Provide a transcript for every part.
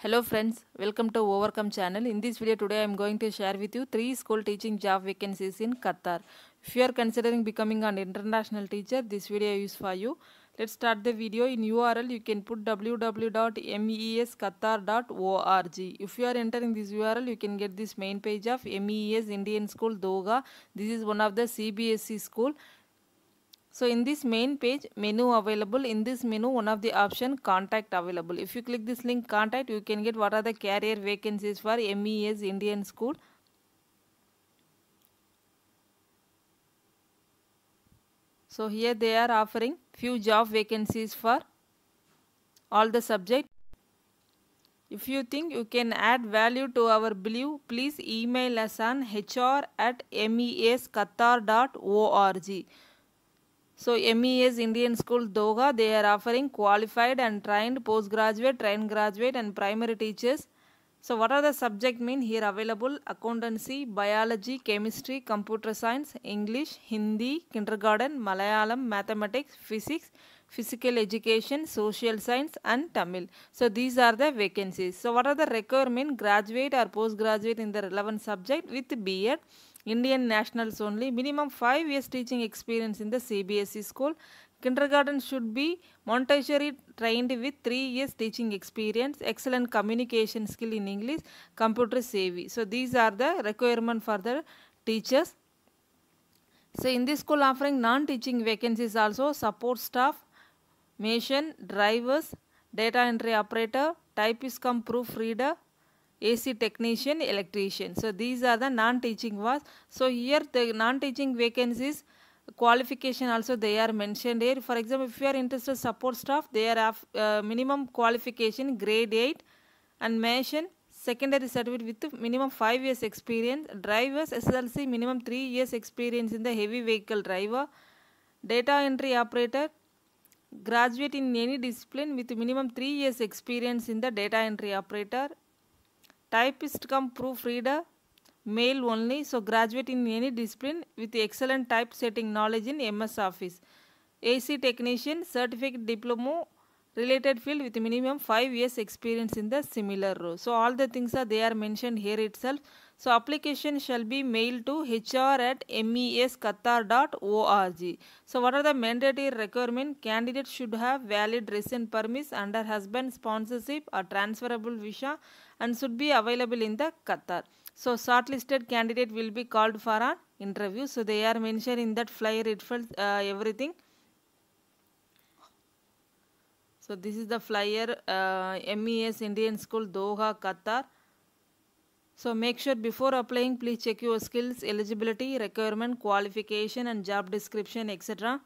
Hello friends, welcome to Overcome channel. In this video today I am going to share with you 3 school teaching job vacancies in Qatar. If you are considering becoming an international teacher, this video is for you. Let's start the video. In URL you can put www.meesqatar.org. If you are entering this URL, you can get this main page of MES Indian School Doha. This is one of the CBSE school. So in this main page, menu available. In this menu, one of the option contact available. If you click this link contact, you can get what are the career vacancies for MES Indian School. So here they are offering few job vacancies for all the subject. If you think you can add value to our belief, please email us on hr@mesqatar.org. So MES Indian School Doha, they are offering qualified and trained postgraduate, trained graduate and primary teachers. So what are the subject mean here available? Accountancy, biology, chemistry, computer science, English, Hindi, kindergarten, Malayalam, mathematics, physics, physical education, social science and Tamil. So these are the vacancies. So what are the requirement? Graduate or postgraduate in the relevant subject with B.Ed. Indian nationals only. Minimum 5 years teaching experience in the CBSE school. Kindergarten should be Montessori trained with 3 years teaching experience. Excellent communication skill in English. Computer savvy. So these are the requirement for the teachers. So in this school offering non-teaching vacancies also. Support staff, mason, drivers, data entry operator, typist cum proofreader, AC technician, electrician. So these are the non-teaching was. So here the non-teaching vacancies qualification also they are mentioned here. For example, if you are interested support staff, they are minimum qualification grade 8 and mason secondary certificate with minimum 5 years experience. Drivers SLC minimum 3 years experience in the heavy vehicle driver. Data entry operator graduate in any discipline with minimum 3 years experience in the data entry operator. Typist cum proofreader, male only, so graduate in any discipline with excellent typesetting knowledge in MS Office. AC technician, certificate diploma, related field with minimum 5 years experience in the similar role. So all the things are they are mentioned here itself. So application shall be mailed to hr@mesqatar.org. So what are the mandatory requirement? Candidate should have valid resident permits under husband sponsorship or transferable visa and should be available in the Qatar. So shortlisted candidate will be called for an interview. So they are mentioned in that flyer itself everything. So this is the flyer MES Indian School Doha, Qatar. So make sure before applying, please check your skills, eligibility, requirement, qualification and job description, etc.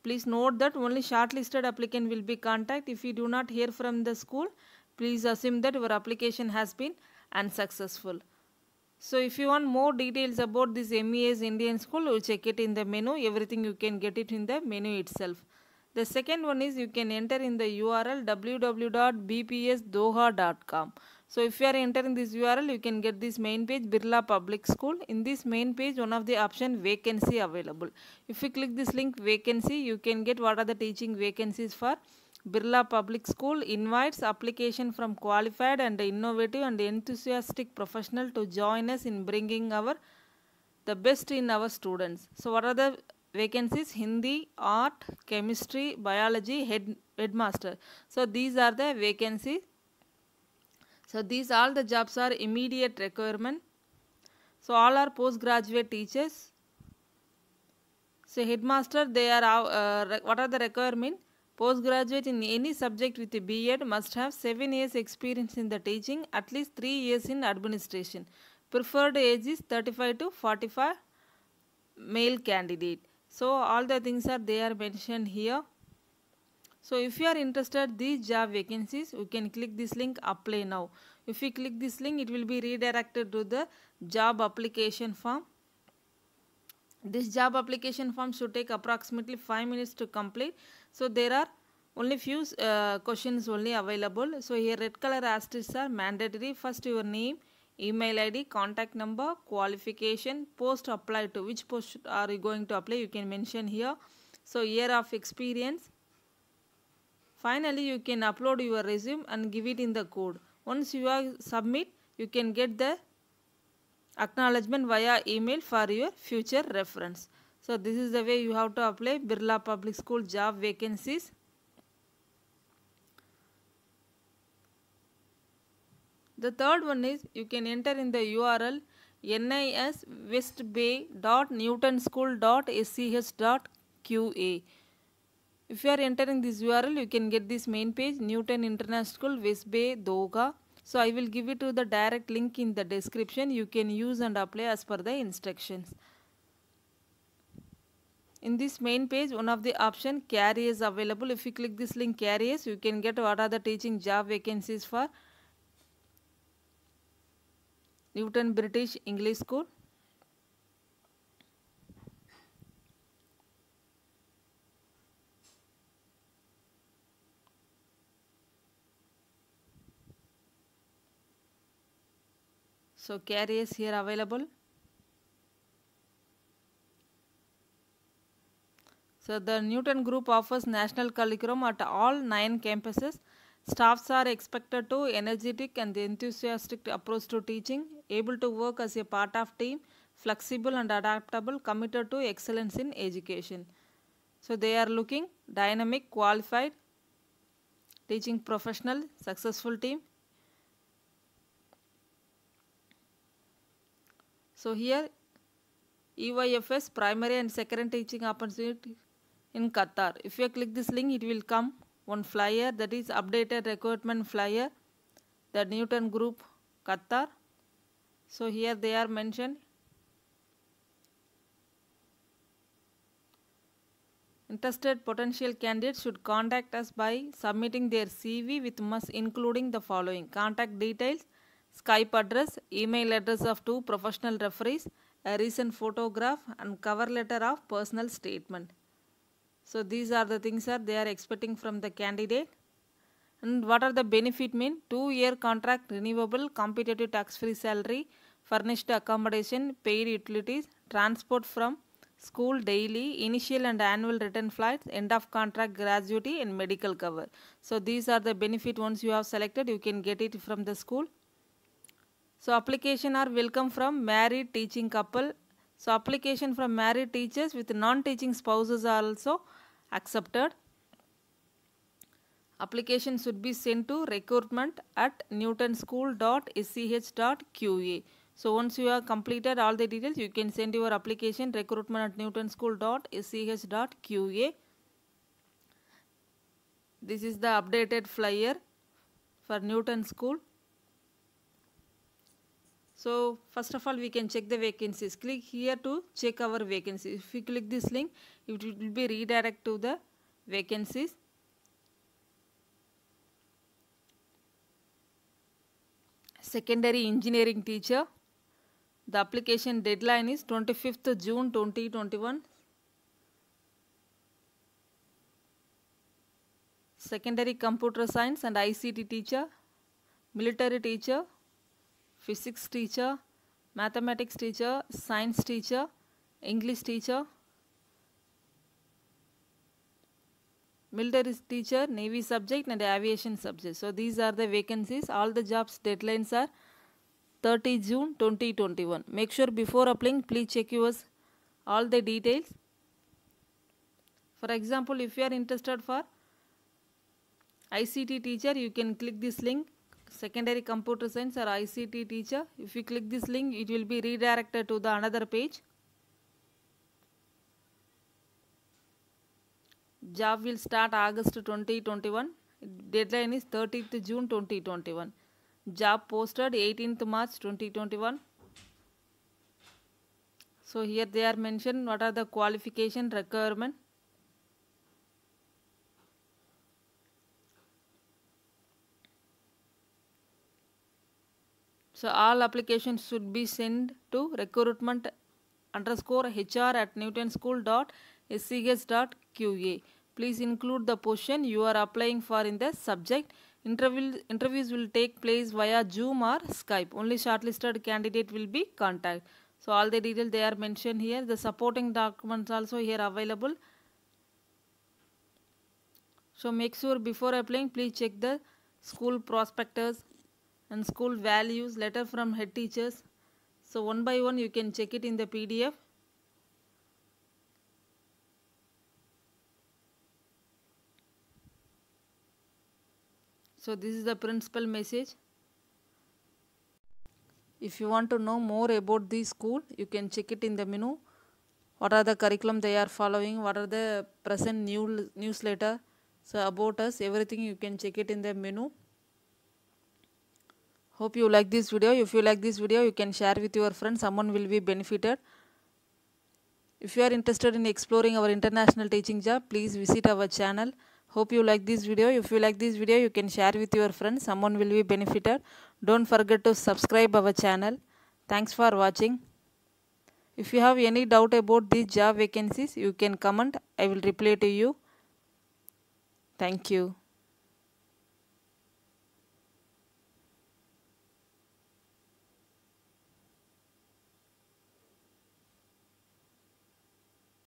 Please note that only shortlisted applicant will be contacted. If you do not hear from the school, please assume that your application has been unsuccessful. So if you want more details about this MES Indian School, you check it in the menu. Everything you can get it in the menu itself. The second one is you can enter in the URL www.bpsdoha.com. So if you are entering this URL, you can get this main page Birla Public School. In this main page, one of the option vacancy available. If you click this link vacancy, you can get what are the teaching vacancies for Birla Public School. Invites application from qualified and innovative and enthusiastic professional to join us in bringing the best in our students. So what are the vacancies? Hindi, art, chemistry, biology, headmaster. So these are the vacancies. So these all the jobs are immediate requirement. So all are postgraduate teachers. So headmaster, they are what are the requirement? Postgraduate in any subject with a B.Ed must have 7 years experience in the teaching, at least 3 years in administration. Preferred age is 35 to 45 male candidate. So all the things are they are mentioned here. So if you are interested these job vacancies, you can click this link apply now. If you click this link, it will be redirected to the job application form. This job application form should take approximately 5 minutes to complete. So there are only few questions only available. So here red color asterisks are mandatory. First your name, email ID, contact number, qualification, post apply to. Which post are you going to apply? You can mention here. So year of experience. Finally, you can upload your resume and give it in the code. Once you are submit, you can get the acknowledgement via email for your future reference. So this is the way you have to apply Birla Public School job vacancies. The third one is you can enter in the URL niswestbay.newtonschool.sch.qa. If you are entering this URL, you can get this main page, Newton International School, West Bay, Doga. So I will give it to the direct link in the description. You can use and apply as per the instructions. In this main page, one of the option careers available. If you click this link careers, you can get what are the teaching job vacancies for Newton British English School. So careers here available. So the Newton Group offers national curriculum at all 9 campuses. Staffs are expected to energetic and enthusiastic approach to teaching, able to work as a part of team, flexible and adaptable, committed to excellence in education. So they are looking dynamic, qualified, teaching professional, successful team. So here EYFS primary and secondary teaching opportunity in Qatar. If you click this link, it will come one flyer, that is updated recruitment flyer, the Newton Group Qatar. So here they are mentioned. Interested potential candidates should contact us by submitting their CV with must including the following: contact details, Skype address, email address of 2 professional referees, a recent photograph and cover letter of personal statement. So these are the things that they are expecting from the candidate. And what are the benefit mean? 2-year contract, renewable, competitive tax-free salary, furnished accommodation, paid utilities, transport from school daily, initial and annual return flights, end of contract gratuity and medical cover. So these are the benefit. Once you have selected, you can get it from the school. So application are welcome from married teaching couple. So application from married teachers with non-teaching spouses are also accepted. Application should be sent to recruitment@newtonschool.sch.qa. So once you have completed all the details, you can send your application recruitment@newtonschool.sch.qa. This is the updated flyer for Newton School. So first of all, we can check the vacancies. Click here to check our vacancies. If you click this link, it will be redirect to the vacancies. Secondary engineering teacher. The application deadline is 25th June 2021. Secondary computer science and ICT teacher, military teacher, physics teacher, mathematics teacher, science teacher, English teacher, military teacher, Navy subject and aviation subject. So these are the vacancies. All the jobs deadlines are 30 June 2021. Make sure before applying, please check yours all the details. For example, if you are interested for ICT teacher, you can click this link, secondary computer science or ICT teacher. If you click this link, it will be redirected to the another page. Job will start August 2021. Deadline is 30th June 2021. Job posted 18th March 2021. So here they are mentioned what are the qualification requirement. So all applications should be sent to recruitment_hr@newtonschool.sch.qa. Please include the position you are applying for in the subject. Interviews will take place via Zoom or Skype. Only shortlisted candidate will be contacted. So all the details they are mentioned here. The supporting documents also here available. So make sure before applying, please check the school prospectus and school values, letter from head teachers. So one by one you can check it in the PDF. So this is the principal message. If you want to know more about the school, you can check it in the menu. What are the curriculum they are following, what are the present newsletter, so about us, everything you can check it in the menu. Hope you like this video. If you like this video, you can share with your friends, someone will be benefited. If you are interested in exploring our international teaching job, please visit our channel. Hope you like this video. If you like this video, you can share with your friends, someone will be benefited. Don't forget to subscribe our channel. Thanks for watching. If you have any doubt about these job vacancies, you can comment. I will reply to you. Thank you.